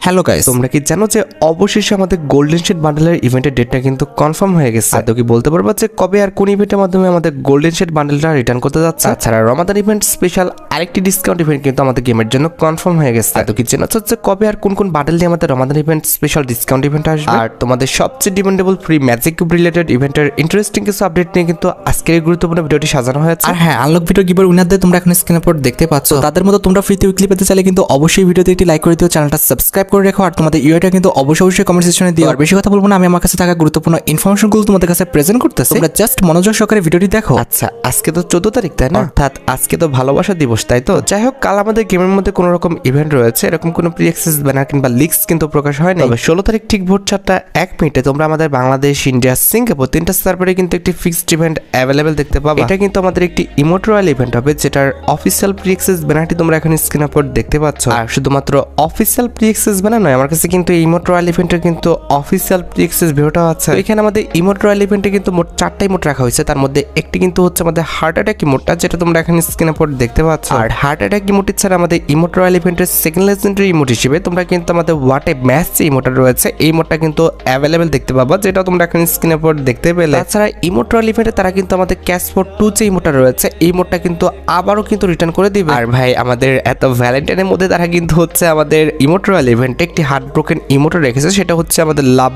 Hello guys, তোমরা কি জানো যে অবশেষে আমাদের গোল্ডেন শিট বান্ডেলের ইভেন্টের ডেটটা কিন্তু কনফার্ম হয়ে গেছে। তো কি বলতে পারবো যে কবে আর কোন ইভেন্টের মাধ্যমে আমাদের গোল্ডেন শিট বান্ডেলটা রিটার্ন করতে যাচ্ছে। তাছাড়া রমাদান ইভেন্ট স্পেশাল আরেকটি ডিসকাউন্ট ইভেন্ট কিন্তু আমাদের গেমের জন্য কনফার্ম হয়ে গেছে। তো কি জানো যে কবে আর কোন কোন বান্ডেল দিয়ে আমাদের Ramadan event special discount event আসবে, আর তোমাদের সবচেয়ে demandable free magic cube related ইভেন্টের ইন্টারেস্টিং কিছু আপডেট নিয়ে কিন্তু আজকের এই গুরুত্বপূর্ণ ভিডিওটি সাজানো হয়েছে। আর হ্যাঁ, আনলক ভিডিও গিভার উইনারদের তোমরা এখন স্ক্রিনের উপর দেখতে পাচ্ছ। তাদের মতো তোমরা ফ্রিতে উইকলি পেতে চাইলে কিন্তু অবশ্যই ভিডিওতে একটি লাইক করে দিও, চ্যানেলটা সাবস্ক্রাইব করে রেখো, আর তোমাদের ইউআইটা কিন্তু অবশ্যই কমেন্ট সেকশনে দিও। আর বেশি কথা বলবো না, আমি আমার কাছে থাকা গুরুত্বপূর্ণ ইনফরমেশনগুলো তোমাদের কাছে প্রেজেন্ট করতেছি, তোমরা জাস্ট মনোযোগ সহকারে ভিডিওটি দেখো। আচ্ছা, আজকে তো 14 তারিখ তাই না, অর্থাৎ আজকে তো ভালোবাসা দিবস, তাই তো? যাই হোক, কাল আমাদের গেমের মধ্যে কোনো রকম ইভেন্ট রয়েছে, এরকম কোনো প্রি অ্যাক্সেস ব্যানার কিংবা লিক্স কিন্তু প্রকাশ হয় না। তবে 16 তারিখ ঠিক ভোর 4:01 তোমরা আমাদের বাংলাদেশ, ইন্ডিয়া, সিঙ্গাপুর তিনটা সার্ভারে কিন্তু একটি ফিক্সড ইভেন্ট অ্যাভেলেবেল দেখতে পাবে। এটা কিন্তু আমাদের একটি ইমোট রয়্যাল ইভেন্ট হবে, যেটার অফিসিয়াল প্রি অ্যাক্সেস ব্যানারটি তোমরা এখানে স্ক্রিনের উপর দেখতে পাচ্ছ। আর শুধুমাত্র অফিসিয়াল প্রি অ্যাক্সেস ব্যানার নয়, আমার কাছে কিন্তু এই ইমোট রয়্যাল ইভেন্টের কিন্তু অফিসিয়াল প্রি অ্যাক্সেস ভিডিওটাও আছে। এখানে আমাদের ইমোট রয়্যাল ইভেন্টে কিন্তু মোট 4টা ইমোট রাখা হয়েছে, তার মধ্যে একটি কিন্তু হচ্ছে আমাদের হার্ট অ্যাটাক ইমোটটা, যেটা তোমরা এখানে স্ক্রিনের উপর দেখতে পাচ্ছ। আর হার্ট অ্যাটাক ইমোট ছাড়া আমাদের ইমোট রয়্যাল ইভেন্টের সেকেন্ড লেজেন্ডারি ইমোট হিসেবে তোমরা কিন্তু আমাদের হোয়াট এ ম্যাচ যে ইমোটটা রয়েছে, এই ইমোটটা কিন্তু অ্যাভেলেবেল দেখতে পাবা, যেটা তোমরা এখানে স্ক্রিনের উপর দেখতে পেলে। তাছাড়া ইমোট রয়্যাল ইভেন্টে তারা কিন্তু আমাদের ক্যাশ ফর 2 যে ইমোটটা রয়েছে, এই ইমোটটা কিন্তু আবারও কিন্তু রিটার্ন করে দিবে। আর ভাই, আমাদের এত ভ্যালেন্টাইনের মধ্যে তারা কিন্তু হচ্ছে আমাদের ইমোট রয়্যাল ইভেন্টে একটি হার্ট ব্রোকেন ইমোটও রেখেছে, সেটা হচ্ছে আমাদের লাভ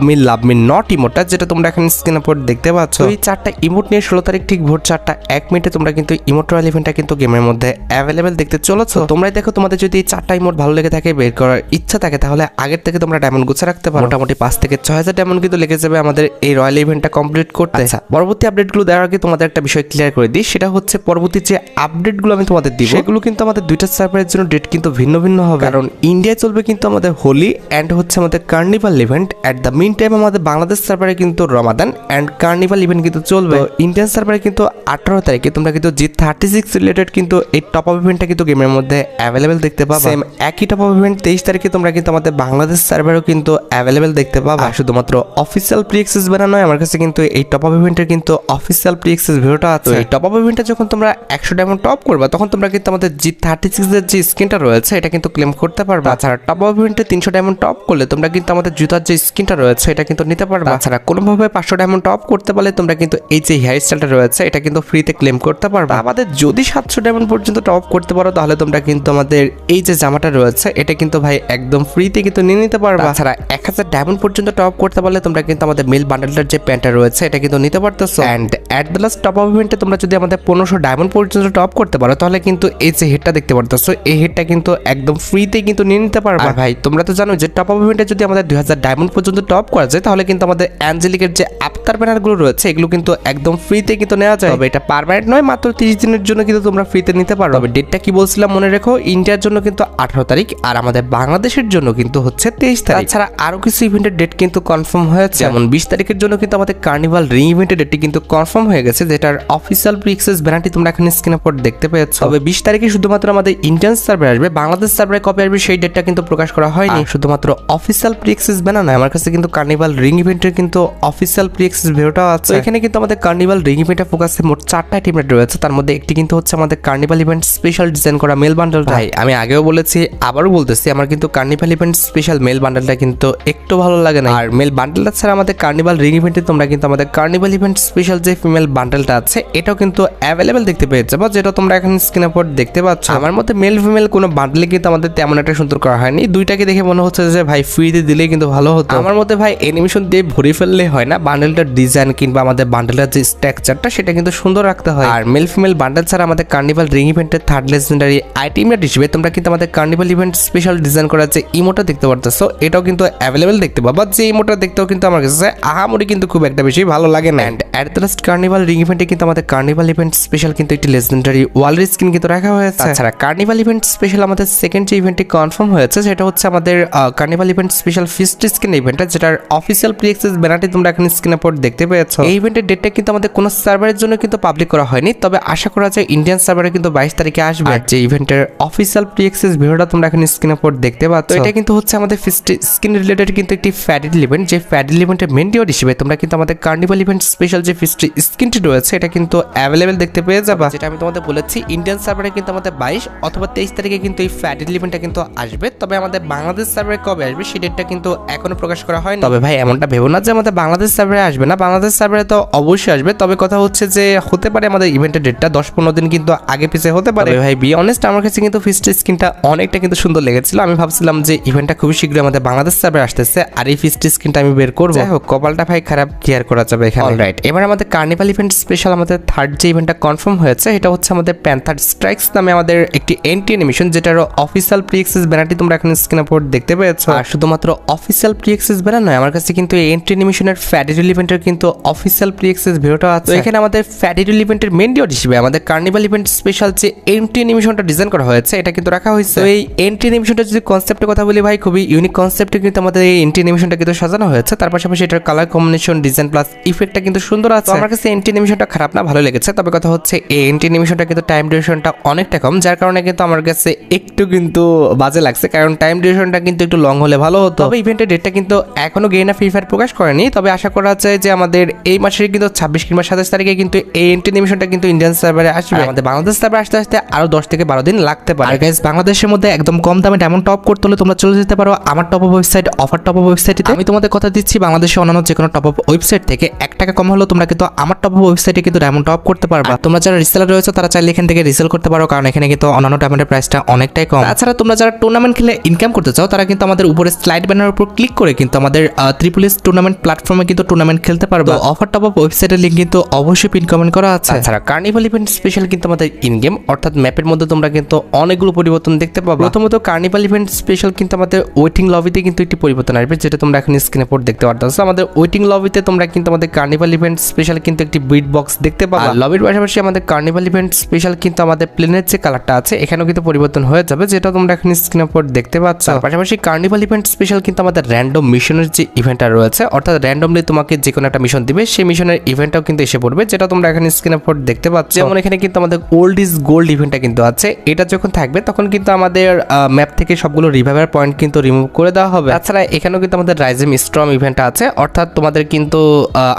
মি নট ইমোটটা, যেটা তোমরা এখানে স্ক্রিনের উপর দেখতে পাচ্ছ। এই 4টা ইমোট নিয়ে 16 তারিখ ঠিক ভোর 4:01 তোমরা কিন্তু ইমোট রয়্যাল ইভেন্টটা কিন্তু গেমের মধ্যে অ্যাভেলেবেল দেখতে চলেছো। তোমরাই দেখো, তোমাদের যদি এই 4টা ইমোট ভালো লেগে থাকে, বের করার ইচ্ছা থাকে, তাহলে আগের থেকে তোমরা ডায়মন্ড গুছিয়ে রাখতে পারো। মোটামুটি 5 থেকে 6,000 ডায়মন্ড কিন্তু লেগে যাবে আমাদের এই রয়্যাল ইভেন্টটা কমপ্লিট করতে। আচ্ছা, পরবর্তী আপডেটগুলো দেওয়ার আগে তোমাদের একটা বিষয় ক্লিয়ার করে দিই, সেটা হচ্ছে পরবর্তী যে আপডেটগুলো আমি তোমাদের দিব, সেগুলো কিন্তু আমাদের দুইটা সার্ভারের জন্য ডেট কিন্তু ভিন্ন ভিন্ন হবে। কারণ ইন্ডিয়ায় চলবে কিন্তু আমাদের হোলি অ্যান্ড হচ্ছে আমাদের carnival event, at the mean time আমাদের বাংলাদেশ সার্ভারে কিন্তু রমাদান অ্যান্ড কার্নিভাল ইভেন্ট কিন্তু চলবে। ইন্ডিয়ান সার্ভারে কিন্তু 18 তারিখে তোমরা কিন্তু G36 রিলেটেড কিন্তু এই টপ আপ ইভেন্টটা কিন্তু গেমের মধ্যে অ্যাভেলেবেল দেখতে পাবা। সেম একই টপ আপ ইভেন্ট 23 তারিখে তোমরা কিন্তু আমাদের বাংলাদেশ সার্ভারেও কিন্তু অ্যাভেলেবেল দেখতে পাবা। শুধুমাত্র অফিসিয়াল প্রি অ্যাক্সেস ব্যানার নয়, আমার কাছে কিন্তু এই টপ আপ ইভেন্টের কিন্তু অফিসিয়াল প্রি অ্যাক্সেস ভিডিওটা আছে। এই টপ আপ ইভেন্টে যখন তোমরা 100 ডায়মন্ড টপ করবা, তখন তোমরা কিন্তু আমাদের G36 এর যে স্কিনটা রয়েছে, এটা কিন্তু ক্লেম করতে পারবা। তাছাড়া টপ আপ ইভেন্টে 300 ডায়মন্ড টপ করলে তোমরা কিন্তু আমাদের জুতার যে স্কিনটা রয়েছে, এটা কিন্তু নিতে পারবা। তাছাড়া কোনোভাবে 500 ডায়মন্ড টপ করতে পারলে তোমরা কিন্তু এই যে হেয়ার স্টাইলটা রয়েছে, এটা কিন্তু ফ্রিতে ক্লেম করতে পারবা। আমাদের যদি 700 ডায়মন্ড পর্যন্ত টপ করতে পারো, তাহলে তোমরা কিন্তু আমাদের এই যে জামাটা রয়েছে, এটা কিন্তু ভাই একদম ফ্রিতে কিন্তু নিয়ে নিতে পারবা। তাছাড়া 1000 ডায়মন্ড পর্যন্ত টপ করতে পারলে তোমরা কিন্তু আমাদের মেল বান্ডেলটার যে প্যান্টটা রয়েছে, এটা কিন্তু নিতে পারতেছো। And at the last top up ইভেন্টে তোমরা যদি আমাদের 1500 ডায়মন্ড পর্যন্ত টপ করতে পারো, তাহলে কিন্তু এই যে হেডটা দেখতে পারতেছো, এই হেডটা কিন্তু একদম ফ্রিতে কিন্তু নিয়ে নিতে পারবা। আর ভাই, তোমরা তো জানো যে টপ আপ ইভেন্টে যদি আমাদের 2000 ডায়মন্ড পর্যন্ত টপ করা যায়, তাহলে কিন্তু আমাদের অ্যাঞ্জেলিকের যে আফতার ব্যানারগুলো রয়েছে, এগুলো কিন্তু একদম ফ্রিতে কিন্তু নেওয়া যায়। তবে এটা পার্মানেন্ট নয়, মাত্র 30 দিনের জন্য কিন্তু তোমরা ফ্রিতে নিতে পারো। তবে ডেটটা কি বলছিলাম মনে রেখো, ইন্ডিয়ার জন্য কিন্তু 18 তারিখ, আর আমাদের বাংলাদেশের জন্য কিন্তু হচ্ছে 23 তারিখ। তাছাড়া আরো কিছু ইভেন্টের ডেট কিন্তু কনফার্ম হয়েছে, যেমন 20 তারিখের জন্য কিন্তু আমাদের কার্নিভাল রিং ইভেন্টের ডেটটি কিন্তু কনফার্ম হয়ে গেছে, যেটার অফিসিয়াল প্রি অ্যাক্সেস ব্যানারটি তোমরা এখানে স্ক্রিনের উপর দেখতে পেয়েছো। তবে 20 তারিখে শুধুমাত্র আমাদের ইন্ডিয়ান সার্ভার আসবে, বাংলাদেশ সার্ভারে কবে আসবে সেই ডেটটা কিন্তু প্রকাশ করা হয়নি। শুধুমাত্র অফিসিয়াল প্রি অ্যাক্সেস ব্যানার নয়, আমার কাছে কিন্তু কার্নিভাল রিং ইভেন্টের কিন্তু অফিসিয়াল প্রি অ্যাক্সেস ভিডিওটাও আছে। এখানে কিন্তু আমাদের কার্নিভাল রিং ইভেন্টের ফোকাসে মোট 4টা টিমমেট রয়েছে, তার মধ্যে একটি কিন্তু হচ্ছে আমাদের কার্নিভাল ইভেন্ট স্পেশাল ডিজাইন করা মেল বান্ডেল। ভাই, আমি আগেও বলেছি, আবারও বলতেছি, আমার কিন্তু কার্নিভাল ইভেন্ট স্পেশাল মেল বান্ডেলটা কিন্তু একটু ভালো লাগে না। আর মেল বান্ডেলটা ছাড়া আমাদের কার্নিভাল রিং ইভেন্টে তোমরা কিন্তু আমাদের কার্নিভাল ইভেন্ট স্পেশাল যে ফিমেল বান্ডেলটা আছে, এটাও কিন্তু অ্যাভেলেবেল দেখতে পেয়ে যাবো, যেটা তোমরা এখন স্ক্রিনের উপর দেখতে পাচ্ছ। আমার মতে মেল ফিমেল কোনো বান্ডেলে কিন্তু আমাদের তেমন একটা সুন্দর করা হয়নি, দুইটাকে দেখে মনে হচ্ছে যে ভাই ফ্রিতে দিলে কিন্তু ভালো হতো। আমার মতে ভাই অ্যানিমেশন দিয়ে ভরে ফেললে হয় না, বান্ডেলটার ডিজাইন কিংবা আমাদের বান্ডেলের যে স্ট্রাকচারটা, সেটা কিন্তু সুন্দর রাখতে হয়। আর মেল ফিমেল বান্ডেল ছাড়া আমাদের কার্নিভাল রিং ইভেন্টের থার্ড লেজেন্ডারি আইটেমটা হিসেবে তোমরা কিন্তু আমাদের কার্নিভাল ইভেন্ট স্পেশাল ডিজাইন করা যে ইমোটা দেখতে পারতেছো, এটাও কিন্তু অ্যাভেলেবেল দেখতে পাবা। যে ইমোটা দেখতেও কিন্তু আমার কাছে আহামরি কিন্তু খুব একটা বেশি ভালো লাগে না। And at the last carnival ring ইভেন্টে কিন্তু আমাদের কার্নিভাল ইভেন্ট স্পেশাল কিন্তু একটি লেজেন্ডারি ওয়ালের স্কিন কিন্তু রাখা হয়েছে। তাছাড়া কার্নিভাল ইভেন্ট স্পেশাল আমাদের সেকেন্ড যে ইভেন্টটি কনফার্ম হয়েছে, সেটা হচ্ছে আমাদের carnival event special fist skin ইভেন্টটা, যেটার অফিসিয়াল প্রি অ্যাক্সেস ব্যানারটি তোমরা এখন স্ক্রিনের উপর দেখতে পেয়েছো। এই ইভেন্টের ডেটটা কিন্তু আমাদের কোনো সার্ভারের জন্য কিন্তু পাবলিক করা হয়নি, তবে আশা করা যায় ইন্ডিয়ান সার্ভারে কিন্তু 22 তারিখে আসবে। আর যে ইভেন্টের অফিসিয়াল প্রি অ্যাক্সেস ভিডিওটা তোমরা এখন স্ক্রিনের উপর দেখতে পাচ্ছ, এটা কিন্তু হচ্ছে আমাদের ফিস্ট স্কিন রিলেটেড কিন্তু একটি ফ্যাডিল ইভেন্ট, যে ফ্যাডিল ইভেন্টের মেন ডিওর হিসেবে তোমরা কিন্তু আমাদের কার্নিভাল ইভেন্ট স্পেশাল যে ফিস্ট্রি স্কিনটি রয়েছে এটা কিন্তু অ্যাভেলেবেল দেখতে পেয়ে যাবা, যেটা আমি তোমাদের বলেছি ইন্ডিয়ান সার্ভারে কিন্তু আমাদের 22 অথবা 23 তারিখে কিন্তু এই ফ্যাটি ইভেন্টটা কিন্তু আসবে। তবে আমাদের বাংলাদেশ সার্ভারে কবে আসবে সেই ডেটটা কিন্তু এখনো প্রকাশ করা হয়নি। তবে ভাই এমনটা ভেবো না যে আমাদের বাংলাদেশ সার্ভারে আসবে না, বাংলাদেশ সার্ভারে তো অবশ্যই আসবে। তবে কথা হচ্ছে যে হতে পারে আমাদের ইভেন্টের ডেটটা 10-15 দিন কিন্তু আগে পিছিয়ে হতে পারে। ভাই বি অনেস্ট আমার কাছে কিন্তু ফিস্ট্রি স্কিনটা অনেকটা কিন্তু সুন্দর লেগেছিল। আমি ভাবছিলাম যে ইভেন্টটা খুবই শীঘ্রই আমাদের বাংলাদেশ সার্ভারে আসতেছে আর এই ফিস্ট্রি স্কিনটা আমি বের করবো। যাই হোক কপালটা ভাই খারাপ, কেয়ার করা যাবে এখানে। অলরাইট, এবার আমাদের কার্নিভাল ইভেন্ট স্পেশাল আমাদের থার্ড যে ইভেন্টটা কনফার্ম হয়েছে এটা হচ্ছে আমাদের প্যান্থার স্ট্রাইকস নামে আমাদের একটি এন্ট্রি অ্যানিমেশন, যেটার অফিসিয়াল প্রি অ্যাক্সেস ব্যানারটি তোমরা এখন স্ক্রিনে উপর দেখতে পেয়েছো। আর শুধুমাত্র অফিসিয়াল প্রি অ্যাক্সেস ব্যানার নয়, আমার কাছে কিন্তু এই এন্ট্রি অ্যানিমেশনের ফ্যাডিডুল ইভেন্টের কিন্তু অফিসিয়াল প্রি অ্যাক্সেস ভিডিওটা আছে। তো এখানে আমাদের ফ্যাডিডুল ইভেন্টের মেন ডিওর হিসেবে আমাদের কার্নিভাল ইভেন্ট স্পেশাল যে এন্ট্রি অ্যানিমেশনটা ডিজাইন করা হয়েছে এটা কিন্তু রাখা হয়েছে। তো এই এন্ট্রি অ্যানিমেশনটা যদি কনসেপ্টের কথা বলি ভাই, খুবই ইউনিক কনসেপ্টে কিন্তু আমাদের এই এন্ট্রি অ্যানিমেশনটা কিন্তু সাজানো হয়েছে। তার পাশাপাশি এটার কালার কম্বিনেশন, ডিজাইন প্লাস ইফেক্টটা কিন্তু সুন্দর আছে। আমার কাছে এন্ট্রি অ্যানিমেশনটা খারাপ না, ভালো লেগেছে। তবে কথা হচ্ছে এই এন্ট্রি অ্যানিমেশনটা কিন্তু টাইম ডিউরেশনটা অনেকটা কম, যার কারণে কিন্তু আমার কাছে একটু কিন্তু বাজে লাগছে, কারণ টাইম ডিউরেশনটা কিন্তু একটু লং হলে ভালো হতো। তবে ইভেন্টের ডেটটা কিন্তু এখনো গেইনা ফ্রি ফায়ার প্রকাশ করেনি, তবে আশা করা যায় যে আমাদের এই মাসের কিন্তু 26 কিংবা 27 তারিখে কিন্তু এই এন্ট্রি অ্যানিমেশনটা কিন্তু ইন্ডিয়ান সার্ভারে আসবে। আমাদের বাংলাদেশ সার্ভারে আসতে আসতে আরো 10 থেকে 12 দিন লাগতে পারে। আর গাইস, বাংলাদেশের মধ্যে একদম কম দামে ডায়মন্ড টপ করতে হলে তোমরা চলে যেতে পারো আমার top up website offer top up ওয়েবসাইটে। আমি তোমাদের কথা দিচ্ছি বাংলাদেশে অন্যান্য যে কোনো টপ আপ ওয়েবসাইট থেকে 1 টাকা কম হলেও তোমরা কিন্তু আমার টপ আপ ওয়েবসাইটে কিন্তু ডায়মন্ড টপ করতে পারবা। তোমরা যারা রিসেলার রয়েছে তারা চাইলে এখান থেকে রিসেল করতে পারো, কারণ এখানে কিন্তু অন্যান্য ডায়মন্ডের প্রাইসটা অনেকটাই কম। তাছাড়া তোমরা যারা টুর্নামেন্ট খেলে ইনকাম করতে চাও তারা কিন্তু আমাদের উপরে স্লাইড ব্যানারের উপর ক্লিক করে কিন্তু আমাদের ট্রিপল এস টুর্নামেন্ট প্ল্যাটফর্মে কিন্তু টুর্নামেন্ট খেলতে পারবা। অফার টপ আপ ওয়েবসাইটের লিংক কিন্তু অবশ্যই পিন কমেন্ট করা আছে। তাছাড়া কার্নিভাল ইভেন্ট স্পেশাল কিন্তু আমাদের ইন গেম অর্থাৎ ম্যাপের মধ্যে তোমরা কিন্তু অনেকগুলো পরিবর্তন দেখতে পাবে। প্রথমত কার্নিভাল ইভেন্ট স্পেশাল কিন্তু আমাদের ওয়েটিং লবিতে কিন্তু একটি পরিবর্তন আসবে, যেটা তোমরা এখন স্ক্রিনে পর দেখতে পারতেছো। আমাদের ওয়েটিং লবিতে তোমরা কিন্তু আমাদের কার্নিভাল ইভেন্ট স্পেশাল কিন্তু একটি বিট বক্স দেখতে পাবে। লবির পাশাপাশি আমাদের কার্নিভাল ইভেন্ট স্পেশাল কিন্তু আমাদের প্লেনের যে কালারটা আছে এখানেও কিন্তু পরিবর্তন হয়ে যাবে, যেটা তোমরা এখন স্ক্রিনে পর দেখতে পাচ্ছ। পাশাপাশি কার্নিভাল ইভেন্ট স্পেশাল কিন্তু আমাদের র্যান্ডম মিশনের যে ইভেন্টটা রয়েছে, অর্থাৎ র্যান্ডমলি তোমাকে যে কোনো একটা মিশন দিবে, সেই মিশনের ইভেন্টটাও কিন্তু এসে পড়বে, যেটা তোমরা এখন স্ক্রিনে পর দেখতে পাচ্ছ। যেমন এখানে কিন্তু আমাদের ওল্ড ইজ গোল্ড ইভেন্টটা কিন্তু আছে, এটা যখন থাকবে তখন কিন্তু আমাদের ম্যাপ থেকে সবগুলো রিভাইভার পয়েন্ট কিন্তু রিমুভ করে দেওয়া হবে। তাছাড়া এখানেও কিন্তু আমাদের রাইজিং স্টর্ম ইভেন্টটা আছে, অর্থাৎ তোমাদের কিন্তু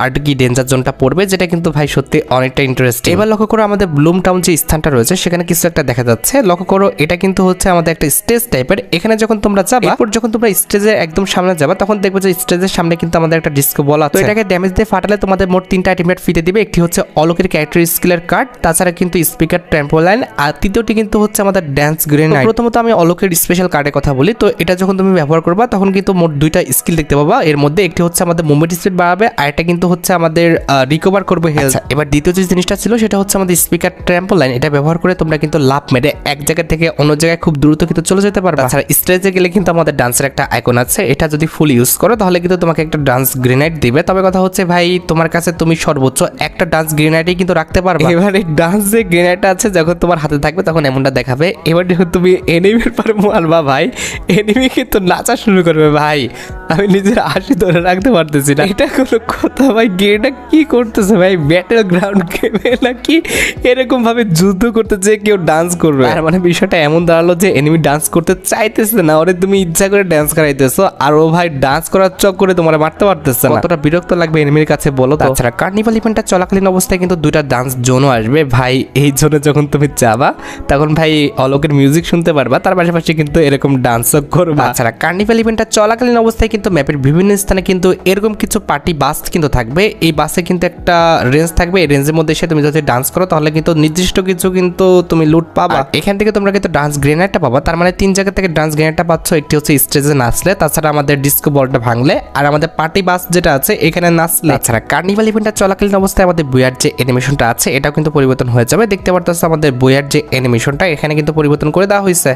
আর্টিকি ডেঞ্জার জোনটা পড়বে, যেটা কিন্তু ভাই সত্যি অনেকটা ইন্টারেস্টিং। এবার লক্ষ্য করো আমাদের ব্লুম টাউন যে স্থানটা রয়েছে সেখানে কিছু একটা দেখা যাচ্ছে। লক্ষ্য করো এটা কিন্তু হচ্ছে আমাদের একটা স্টেজ টাইপের। এখানে যখন তোমরা যাবে, এরপর যখন তোমরা স্টেজের একদম সামনে যাবে তখন দেখবে যে স্টেজের সামনে কিন্তু আমাদের একটা ডিস্কো বল আছে। তো এটাকে ড্যামেজ দিয়ে ফাটালে তোমাদের মোট 3টা আইটেমের ফিতে দিবে। একটি হচ্ছে অলোকের ক্যারেক্টার স্কিলের কার্ড, তাছাড়া কিন্তু স্পিকার ট্র্যাম্পোলাইন, আর তৃতীয়টি কিন্তু হচ্ছে আমাদের ড্যান্স গ্রেনেড। প্রথমত আমি অলোকের স্পেশাল কার্ডের কথা বলি। তো এটা যখন তুমি ব্যবহার করবা তখন কিন্তু মোট 2টা স্কিল দেখতে পাবা। এর মধ্যে একটি হচ্ছে আমাদের মুভমেন্ট স্পিড বাড়াবে আর এটা কিন্তু হচ্ছে আমাদের রিকভার করবে হেলথ। এবার দ্বিতীয় যে জিনিসটা ছিল সেটা হচ্ছে আমাদের স্পিকার ট্র্যাম্পোলাইন। এটা ব্যবহার করে তোমরা কিন্তু লাভ মেরে এক জায়গা থেকে অন্য জায়গায় খুব দ্রুত কিন্তু চলে যেতে পারবে। তাছাড়া স্টেজে গেলে কিন্তু আমাদের ডান্সের একটা আইকন আছে, এটা যদি ফুল ইউজ করো তাহলে কিন্তু তোমাকে একটা ডান্স গ্রেনেড দিবে। তবে কথা হচ্ছে ভাই তোমার কাছে তুমি সর্বোচ্চ একটা ডান্স গ্রেনেডই কিন্তু রাখতে পারবে। এবার এই ডান্স যে গ্রেনেডটা আছে যখন তোমার হাতে থাকবে তখন এমনটা দেখাবে। এবার যখন তুমি এনিমির পর মারবা ভাই, এনিমি কিন্তু নাচা শুরু করবে। ভাই আমি নিজের হাসি ধরে রাখতে পারতেছি না, এটা কোনো কথা ভাই? গেমটা কি করতেছে ভাই? ব্যাটেল গ্রাউন্ড গেমে নাকি এরকম ভাবে যুদ্ধ করতে যে কেউ ডান্স করবে? আর মানে বিষয়টা এমন দাঁড়ালো যে এনিমি ডান্স করতে চাইতেছে না, ওরে তুমি ইচ্ছা করে ডান্স করাইতেছো আর ও ভাই ডান্স করার চক্করে তোমার মারতে পারতেছে না। কতটা বিরক্ত লাগবে এনিমির কাছে বলো? তাছাড়া কার্নিভাল ইভেন্টটা চলাকালীন অবস্থায় কিন্তু 2টা ডান্স জোনও আসবে ভাই। এই জোনে যখন তুমি যাবা তখন ভাই অলোকের মিউজিক শুনতে পারবা, তার পাশাপাশি কিন্তু এরকম ডান্সও করবা। তাছাড়া কার্নিভাল ইভেন্টটা চলাকালীন অবস্থায় কিন্তু ম্যাপের বিভিন্ন স্থানে কিন্তু এরকম কিছু পার্টি বাস কিন্তু থাকবে। এই বাসে কিন্তু একটা রেঞ্জ থাকবে, এই রেঞ্জের মধ্যে এসে তুমি যদি ডান্স করো তাহলে কিন্তু নির্দিষ্ট কিছু কিন্তু তুমি লুট পাবা। এখান থেকে তোমরা কিন্তু ডান্স গ্রেনেডটা পাবা। তার মানে 3 জায়গা থেকে ডান্স গ্রেনেডটা পাচ্ছ। একটি হচ্ছে স্টেজে নাচলে, তাছাড়া আমাদের ডিস্কো বলটা ভাঙলে, আর আমাদের পার্টি বাস যেটা আছে এখানে নাচলে। তাছাড়া কার্নিভাল ইভেন্টটা চলাকালীন অবস্থায় আমাদের বইয়ার যে অ্যানিমেশনটা আছে এটাও কিন্তু পরিবর্তন হয়ে যাবে। দেখতে পারতেছো আমাদের বইয়ার যে অ্যানিমেশনটা এখানে কিন্তু পরিবর্তন করে দেওয়া হয়েছে।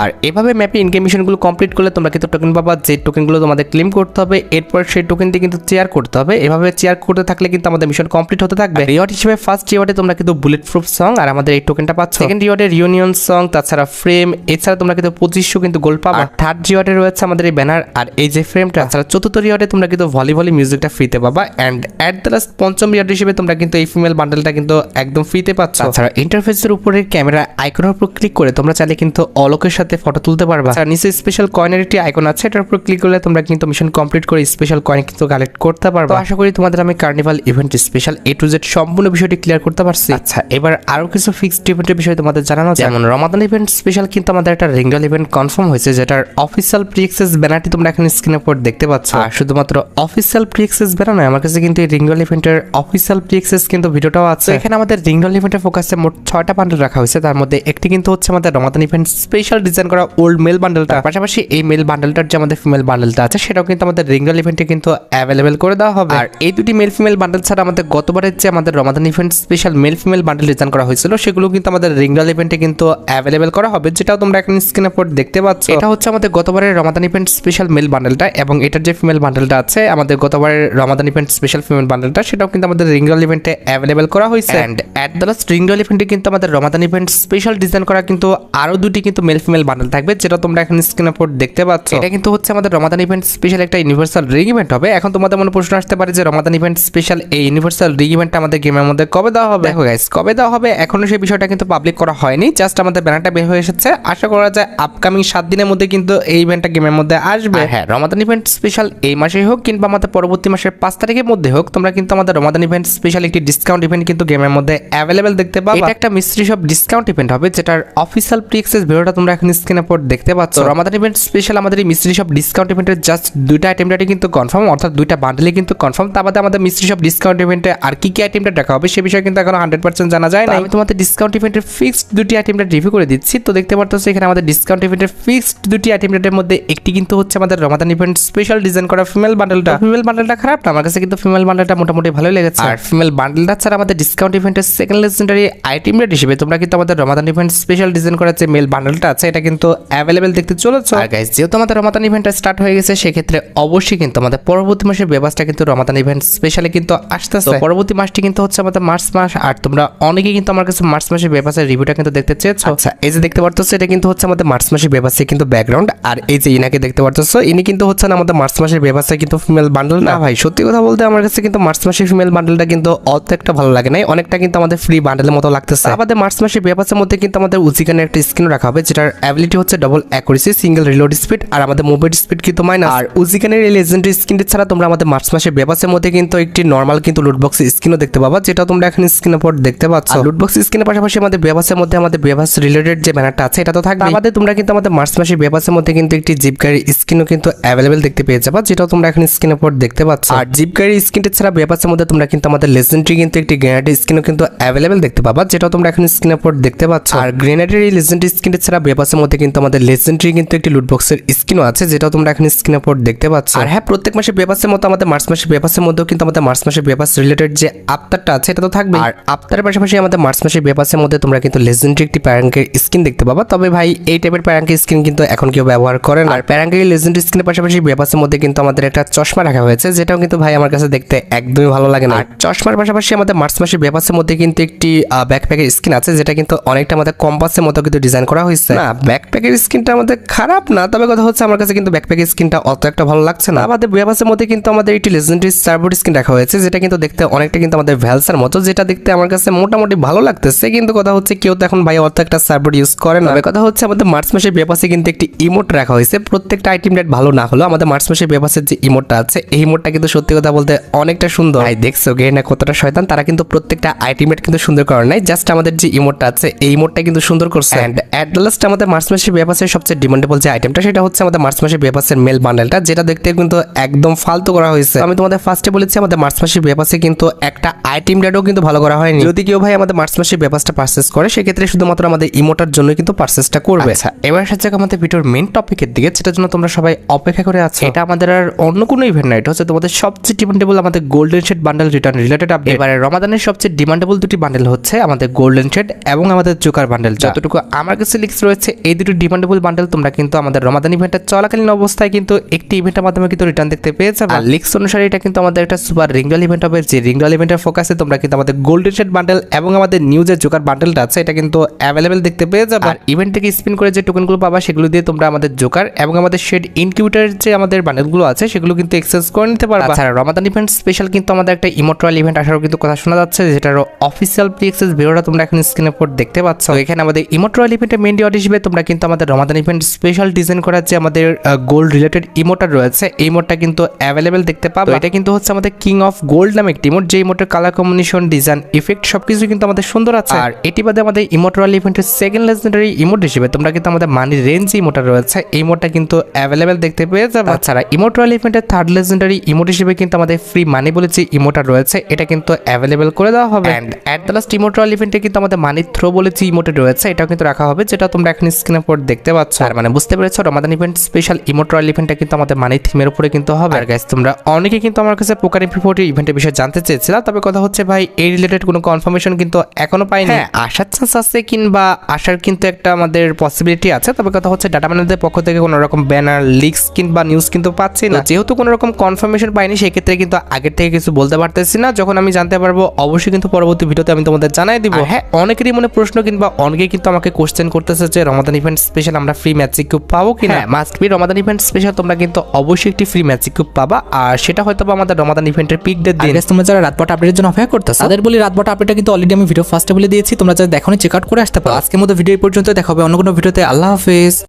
আর এভাবে ম্যাপে ইনগেম মিশনগুলো কমপ্লিট করলে তোমরা কিন্তু টোকেন পাবা, যে টোকেনগুলো তোমাদের ক্লেম করতে হবে। এরপর সেই টোকেন দিয়ে কিন্তু চেয়ার করতে হবে। এভাবে চেয়ার করতে থাকলে কিন্তু আমাদের মিশন কমপ্লিট হতে থাকবে। রিওয়ার্ড হিসেবে ফার্স্ট রিওয়ার্ডে তোমরা কিন্তু বুলেট প্রুফ সং আর আমাদের এই টোকেনটা পাচ্ছ। সেকেন্ড রিওয়ার্ডে রিউনিয়ন সং, তাছাড়া ফ্রেম, এছাড়া তোমরা কিন্তু 2500 কিন্তু গোল্ড পাবা। থার্ড রিওয়ার্ডে রয়েছে আমাদের এই ব্যানার আর এই যে ফ্রেমটা। তাছাড়া চতুর্থ রিওয়ার্ডে তোমরা কিন্তু ভলিবলি মিউজিকটা ফ্রিতে পাবা। অ্যান্ড অ্যাট দ্য লাস্ট পঞ্চম রিওয়ার্ড হিসেবে তোমরা কিন্তু এই ফিমেল বান্ডেলটা কিন্তু একদম ফ্রিতে পাচ্ছ। তাছাড়া ইন্টারফেসের উপরে ক্যামেরা আইকনের উপর ক্লিক করে তোমরা চাইলে কিন্তু অলোকের সাথে সাথে ফটো তুলতে পারবা। আর নিচে স্পেশাল কয়েনের একটি আইকন আছে, এটার উপর ক্লিক করলে তোমরা কিন্তু মিশন কমপ্লিট করে স্পেশাল কয়েন কিন্তু কালেক্ট করতে পারবা। তো আশা করি তোমাদের আমি carnival event special A to Z সম্পূর্ণ বিষয়টি ক্লিয়ার করতে পারছি। আচ্ছা, এবার আরো কিছু ফিক্সড ইভেন্টের বিষয়ে তোমাদের জানানো, যেমন রমাদান ইভেন্ট স্পেশাল কিন্তু আমাদের একটা রিংডল ইভেন্ট কনফার্ম হয়েছে, যেটার অফিসিয়াল প্রি অ্যাক্সেস ব্যানারটি তোমরা এখন স্ক্রিনের উপর দেখতে পাচ্ছ। আর শুধুমাত্র অফিসিয়াল প্রি অ্যাক্সেস ব্যানার নয়, আমার কাছে কিন্তু এই রিংডল ইভেন্টের অফিসিয়াল প্রি অ্যাক্সেস কিন্তু ভিডিওটাও আছে। এখানে আমাদের রিংডল ইভেন্টের ফোকাসে মোট 6টা বান্ডেল রাখা হয়েছে, তার মধ্যে একটি কিন্তু হচ্ছে আমাদের রমাদান ইভেন্ট স্পেশাল ডিজাইন করা ওল্ড মেল বান্ডেলটা। পাশাপাশি এই মেল বান্ডেলটার যে আমাদের ফিমেল বান্ডেলটা আছে সেটাও কিন্তু আমাদের রিংডল ইভেন্টে কিন্তু অ্যাভেলেবেল করে দেওয়া হবে। আর এই দুটি মেল ফিমেল বান্ডেল ছাড়া আমাদের গতবারের যে আমাদের Ramadan event special male female bundle design করা হয়েছিল সেগুলো কিন্তু আমাদের রিংডল ইভেন্টে কিন্তু অ্যাভেলেবেল করা হবে, যেটাও তোমরা এখন স্ক্রিনের উপর দেখতে পাচ্ছ। এটা হচ্ছে আমাদের গতবারের রমাদান ইভেন্ট স্পেশাল মেল বান্ডেলটা, এবং এটার যে ফিমেল বান্ডেলটা আছে আমাদের গতবারের রমাদান ইভেন্ট স্পেশাল ফিমেল বান্ডেলটা, সেটাও কিন্তু আমাদের রিংডল ইভেন্টে অ্যাভেলেবেল করা হয়েছে। এন্ড অ্যাট দ্য লাস্ট রিংডল ইভেন্টে কিন্তু আমাদের রমাদান ইভেন্ট স্পেশাল ডিজাইন করা কিন্তু আরো দুটি কিন্তু মেল ফিমেল বান্ডেল থাকবে, যেটা তোমরা এখন স্ক্রিনের উপর দেখতে পাচ্ছ। এটা কিন্তু হচ্ছে আমাদের রমাদান ইভেন্ট স্পেশাল একটা ইউনিভার্সাল রিং ইভেন্ট হবে। এখন তোমাদের মনে প্রশ্ন আসতে পারে যে রমাদান ইভেন্ট স্পেশাল এই ইউনিভার্সাল রিং ইভেন্টটা আমাদের গেমের মধ্যে কবে দেওয়া হবে। দেখো গাইস, কবে দেওয়া হবে এখনো সেই বিষয়টা কিন্তু পাবলিক করা হয়নি, জাস্ট আমাদের ব্যানারটা বের হয়ে এসেছে। আশা করা যায় আপকামিং 7 দিনের মধ্যে কিন্তু এই ইভেন্টটা গেমের মধ্যে আসবে। হ্যাঁ, রমাদান ইভেন্ট স্পেশাল এই মাসেই হোক কিংবা আমাদের পরবর্তী মাসের 5 তারিখের মধ্যে হোক, তোমরা কিন্তু আমাদের রমাদান ইভেন্ট স্পেশাল একটি ডিসকাউন্ট ইভেন্ট কিন্তু গেমের মধ্যে অ্যাভেলেবেল দেখতে পাবে। এটা একটা মিস্ট্রি সব ডিসকাউন্ট ইভেন্ট হবে, যেটার অফিসিয়াল প্রি অ্যাক্সেস ভিডিওটা তোমরা এখন স্ক্রিনের উপর দেখতে পাচ্ছ। রমাদান ইভেন্ট স্পেশাল আমাদের এই মিস্ট্রি সব ডিসকাউন্ট ইভেন্টের জাস্ট 2টা আইটেম রেটে কিন্তু কনফার্ম, অর্থাৎ 2টা বান্ডেলে কিন্তু কনফার্ম। তার বাদে আমাদের মিস্ট্রি সব ডিসকাউন্ট ইভেন্টে আর কি কি আইটেমটা রাখা হবে সে বিষয়ে কিন্তু এখনো 100% জানা যায় না। আমি তোমাদের ডিসকাউন্ট ইভেন্টের ফিক্সড 2টি আইটেমটা রিভিউ করে দিচ্ছি। তো দেখতে পাচ্ছ এখানে আমাদের ডিসকাউন্ট ইভেন্টের ফিক্সড 2টি আইটেম রেটের মধ্যে একটি কিন্তু হচ্ছে আমাদের রমাদান ইভেন্ট স্পেশাল ডিজাইন করা ফিমেল বান্ডেলটা। ফিমেল বান্ডেলটা খারাপ না, আমার কাছে কিন্তু ফিমেল বান্ডেলটা মোটামুটি ভালোই লেগেছে। আর ফিমেল বান্ডেলটা ছাড়া আমাদের ডিসকাউন্ট ইভেন্টের সেকেন্ড লেজেন্ডারি আইটেম রেট হিসেবে তোমরা কিন্তু আমাদের রমাদান ইভেন্ট স্পেশাল ডিজাইন করা যে মেল বান্ডেলটা আছে এটা কিন্তু অ্যাভেলেবেল দেখতে চলেছে। আর গাইস, যেহেতু আমাদের রমাদান ইভেন্টটা স্টার্ট হয়ে গেছে, সেক্ষেত্রে অবশ্যই কিন্তু আমাদের পরবর্তী মাসের ব্যবস্থা কিন্তু রমাদান ইভেন্ট স্পেশালি কিন্তু আসতেছে। পরবর্তী মাসটি কিন্তু হচ্ছে আমাদের মার্চ মাস, আর তোমরা অনেকেই কিন্তু আমার কাছে মার্চ মাসের ব্যবসার রিভিউটা কিন্তু দেখতে চেয়েছো। আচ্ছা, এই যে দেখতে পারতেছো এটা কিন্তু হচ্ছে আমাদের মার্চ মাসের ব্যবসায় কিন্তু ব্যাকগ্রাউন্ড। আর এই যে ইনাকে দেখতে পারতেছো ইনি কিন্তু হচ্ছে না আমাদের মার্চ মাসের ব্যবসায় কিন্তু ফিমেল বান্ডেল না। ভাই সত্যি কথা বলতে আমার কাছে কিন্তু মার্চ মাসের ফিমেল বান্ডেলটা কিন্তু অত একটা ভালো লাগে নাই, অনেকটা কিন্তু আমাদের ফ্রি বান্ডেলের মতো লাগতেছে। আমাদের মার্চ মাসের ব্যবসার মধ্যে কিন্তু আমাদের উজিকানের একটা স্কিন রাখা হবে, যেটার অ্যাবিলিটি হচ্ছে double accuracy, single reload speed, আর আমাদের মুভমেন্ট স্পিড কিন্তু মাইনাস। আর উজিকানের এই লেজেন্ডারি স্কিনটি ছাড়া তোমরা আমাদের মার্চ মাসের ব্যবসার মধ্যে কিন্তু একটি নরমাল কিন্তু লুটবক্স স্কিনও দেখতে পাবা, যেটা তোমরা এখন স্ক্রিনের উপর দেখতে পাচ্ছ। লুটবক্স স্কিনের পাশাপাশি আমাদের ব্যবসার মধ্যে আমাদের ব্যবসা রিলেটেড যে ব্যানারটা আছে এটা তো থাকবে। আমাদের তোমরা কিন্তু আমাদের মার্চ মাসের ব্যবসার মধ্যে কিন্তু একটি জিপ গাড়ির স্কিনও কিন্তু অ্যাভেলেবেল দেখতে পেয়ে যাবা, যেটা তোমরা এখন স্ক্রিনের উপর দেখতে পাচ্ছ। আর জিপ গাড়ির স্কিনটি ছাড়া ব্যবসার মধ্যে তোমরা কিন্তু আমাদের লেজেন্ডারি কিন্তু একটি গ্রেনেডের স্কিনও কিন্তু অ্যাভেলেবেল দেখতে পাবা, যেটা তোমরা এখন স্ক্রিনের উপর দেখতে পাচ্ছ। আর গ্রেনেডের এই লেজেন্ডারি স্কিনটি ছাড়া ব্যবসার মধ্যে কিন্তু আমাদের লেজেন্ডারি কিন্তু একটি লুটবক্সের স্কিনও আছে, যেটা তোমরা এখন স্ক্রিনের উপর দেখতে পাচ্ছ। আর হ্যাঁ, প্রত্যেক মাসে ব্যবসার মতো আমাদের মার্চ মাসের ব্যবসার মধ্যেও কিন্তু আমাদের মার্চ মাসের ব্যবসা রিলেটেড যে আফতারটা আছে এটা তো থাকবে। আর আফতারের পাশাপাশি আমাদের মার্চ মাসের ব্যবসার মধ্যে তোমরা কিন্তু লেজেন্ডারি একটি প্যারাঙ্কের স্কিন দেখতে পাবা। তবে ভাই এই টাইপের প্যারাঙ্কের স্কিন কিন্তু এখন কেউ ব্যবহার করে না। আর প্যারাঙ্কের লেজেন্ডারি স্কিনের পাশাপাশি ব্যবসার মধ্যে কিন্তু আমাদের একটা চশমা রাখা হয়েছে, যেটাও কিন্তু ভাই আমার কাছে দেখতে একদমই ভালো লাগে না। আর চশমার পাশাপাশি আমাদের মার্চ মাসের ব্যবসার মধ্যে কিন্তু একটি ব্যাকপ্যাকের স্কিন আছে, যেটা কিন্তু অনেকটা আমাদের কম্পাসের মতো কিন্তু ডিজাইন করা হয়েছে। না, ব্যাকপ্যাকের স্কিনটা আমাদের খারাপ না, তবে কথা হচ্ছে আমার কাছে কিন্তু ব্যাকপ্যাকের স্কিনটা অত একটা ভালো লাগছে না। আমাদের ব্যবসার মধ্যে কিন্তু আমাদের একটি লেজেন্ডারি সার্বোর্ড স্কিন রাখা হয়েছে, যেটা কিন্তু দেখতে অনেকটা কিন্তু আমাদের ভ্যালসার মতো, যেটা দেখতে আমার কাছে মোটামুটি ভালো লাগতেছে। কিন্তু কথা হচ্ছে কেউ তো এখন ভাই অত একটা সার্বোর্ড ইউজ করে না। কথা হচ্ছে আমাদের মার্চ মাসের ব্যবসায় কিন্তু একটি ইমোট রাখা হয়েছে। প্রত্যেকটা আইটেম রেট ভালো না হলো আমাদের মার্চ মাসের ব্যবসার যে ইমোটটা আছে এই ইমোটটা কিন্তু সত্যি কথা বলতে অনেকটা সুন্দর। ভাই দেখছো গেনা কতটা শয়তান, তারা কিন্তু প্রত্যেকটা আইটেম রেট কিন্তু সুন্দর করে নাই, জাস্ট আমাদের যে ইমোটটা আছে এই ইমোটটা কিন্তু সুন্দর করছে। এন্ড অ্যাট লাস্ট আমাদের মার্চ মাসের ব্যবসায় সবচেয়ে ডিমান্ডেবল যে আইটেমটা সেটা হচ্ছে আমাদের মার্চ মাসের ব্যবসার মেল বান্ডেলটা, যেটা দেখতে কিন্তু একদম ফালতু করা হয়েছে। আমি তোমাদের ফার্স্টে বলেছি আমাদের মার্চ মাসের ব্যবসায় কিন্তু একটা আইটেম রেটও কিন্তু ভালো করা হয়নি। যদি কেউ ভাই আমাদের মার্চ মাসের ব্যবসাটা পারচেজ করে সেক্ষেত্রে শুধুমাত্র আমাদের ইমোটার জন্য কিন্তু পারচেজটা করবে। আচ্ছা, এবার আসছে আমাদের ভিডিওর মেইন টপিকের দিকে, যেটার জন্য তোমরা সবাই অপেক্ষা করে আছো। এটা আমাদের আর অন্য কোনো ইভেন্ট না, এটা হচ্ছে তোমাদের সবচেয়ে ডিমান্ডেবল আমাদের golden shade bundle return related update. এবারে রমাদানের সবচেয়ে ডিমান্ডেবল দুটি বান্ডেল হচ্ছে আমাদের গোল্ডেন শেড এবং আমাদের জোকার বান্ডেল। যতটুকু আমার কাছে লিস্ট রয়েছে এই দুটি ডিমান্ডেবল বান্ডেল তোমরা কিন্তু আমাদের রমাদান ইভেন্টের চলাকালীন অবস্থায় কিন্তু একটি ইভেন্টের মাধ্যমে কিন্তু রিটার্ন দেখতে পেয়ে যাবে। আর লিস্ট অনুসারে এটা কিন্তু আমাদের একটা সুপার রিংডল ইভেন্ট হবে, যে রিংডল ইভেন্টের ফোকাসে তোমরা কিন্তু আমাদের গোল্ডেন শেড বান্ডেল এবং আমাদের নিউ যে জোকার বান্ডেলটা আছে এটা কিন্তু অ্যাভেলেবেল দেখতে পেয়ে যাবে। আর ইভেন্ট থেকে স্পিন করে যে টোকেনগুলো পাবা সেগুলো দিয়ে তোমরা আমাদের জোকার এবং আমাদের শেড ইনকিউবেটর যে আমাদের বান্ডেলগুলো আছে সেগুলো কিন্তু এক্সচেঞ্জ করে নিতে পারবা। তাছাড়া রমাদান ইভেন্ট স্পেশাল কিন্তু আমাদের একটা ইমোট্রাল ইভেন্ট আসারও কিন্তু কথা শোনা যাচ্ছে, যেটার অফিসিয়াল প্রি অ্যাক্সেস ভিডিওটা তোমরা এখন স্ক্রিনের উপর দেখতে পাচ্ছ। এখানে আমাদের ইমোট্রাল ইভেন্টের মেইন ডিওয়ার হিসেবে তোমরা তোমরা কিন্তু আমাদের রমাদান ইভেন্ট স্পেশাল ডিজাইন করার যে আমাদের গোল্ড রিলেটেড ইমোটা রয়েছে এই ইমোটটা কিন্তু অ্যাভেলেবেল দেখতে পাবে। এটা কিন্তু হচ্ছে আমাদের কিং অফ গোল্ড নামে একটি ইমোট, যে ইমোটের কালার কম্বিনেশন, ডিজাইন, ইফেক্ট সবকিছু কিন্তু আমাদের সুন্দর আছে। আর এটি বাদে আমাদের ইমোট রয়্যাল ইভেন্টের সেকেন্ড লেজেন্ডারি ইমোট হিসেবে তোমরা কিন্তু আমাদের মানি রেঞ্জ ইমোটা রয়েছে এই ইমোটটা কিন্তু অ্যাভেলেবেল দেখতে পেয়ে যাবে। তাছাড়া ইমোট রয়্যাল ইভেন্টের থার্ড লেজেন্ডারি ইমোট হিসেবে কিন্তু আমাদের ফ্রি মানি বলে যে ইমোটা রয়েছে এটা কিন্তু অ্যাভেলেবেল করে দেওয়া হবে। And at the last emote royal ইভেন্টে কিন্তু আমাদের মানি থ্রো বলে যে ইমোটে রয়েছে এটাও কিন্তু রাখা হবে, যেটা তোমরা এখন স্ক্রিনের উপর দেখতে পাচ্ছ। আর মানে বুঝতে পেরেছো রমাদান ইভেন্ট স্পেশাল ইমোট রয়্যাল ইভেন্টটা কিন্তু আমাদের মানি থিমের উপরে কিন্তু হবে। আর গাইস তোমরা অনেকে কিন্তু আমার কাছে পোকার এমপি40 ইভেন্টের বিষয়ে জানতে চেয়েছিলা, তবে কথা হচ্ছে ভাই এই রিলেটেড কোনো কনফার্মেশন কিন্তু এখনো পাইনি। আসার চান্স আছে কিংবা আসার কিন্তু একটা আমাদের পসিবিলিটি আছে, তবে কথা হচ্ছে ডাটা ম্যানেজারদের পক্ষ থেকে কোনো রকম ব্যানার, লিক্স কিংবা নিউজ কিন্তু পাচ্ছি না। যেহেতু কোনো রকম কনফার্মেশন পাইনি সেক্ষেত্রে কিন্তু আগের থেকে কিছু বলতে পারতেছি না। যখন আমি জানতে পারবো অবশ্যই কিন্তু পরবর্তী ভিডিওতে আমি তোমাদের জানাই দিব। হ্যাঁ, অনেকেরই মনে প্রশ্ন কিংবা অনেকেই কিন্তু আমাকে কোশ্চেন করতেছে যে রমাদান ইভেন্ট স্পেশাল আমরা ফ্রি ম্যাজিক কিউব পাবো কিনা। Must be Ramadan event special তোমরা কিন্তু অবশ্যই একটি ফ্রি ম্যাজিক কিউব পাবা, আর সেটা হয়তো আমাদের রমাদান ইভেন্টের পিক ডেট দিন। তোমরা যারা রাতবাট আপডেটের জন্য অপেক্ষা করতেছো তাদের বলি রাতবাট আপডেটটা কিন্তু অলরেডি আমি ভিডিও ফার্স্টে বলে দিয়েছি, তোমরা যারা দেখোনি চেক আউট করে আসতে পারো। আজকের মতো ভিডিও এই পর্যন্ত, দেখা হবে অন্য কোনো ভিডিওতে। আল্লাহ হাফেজ।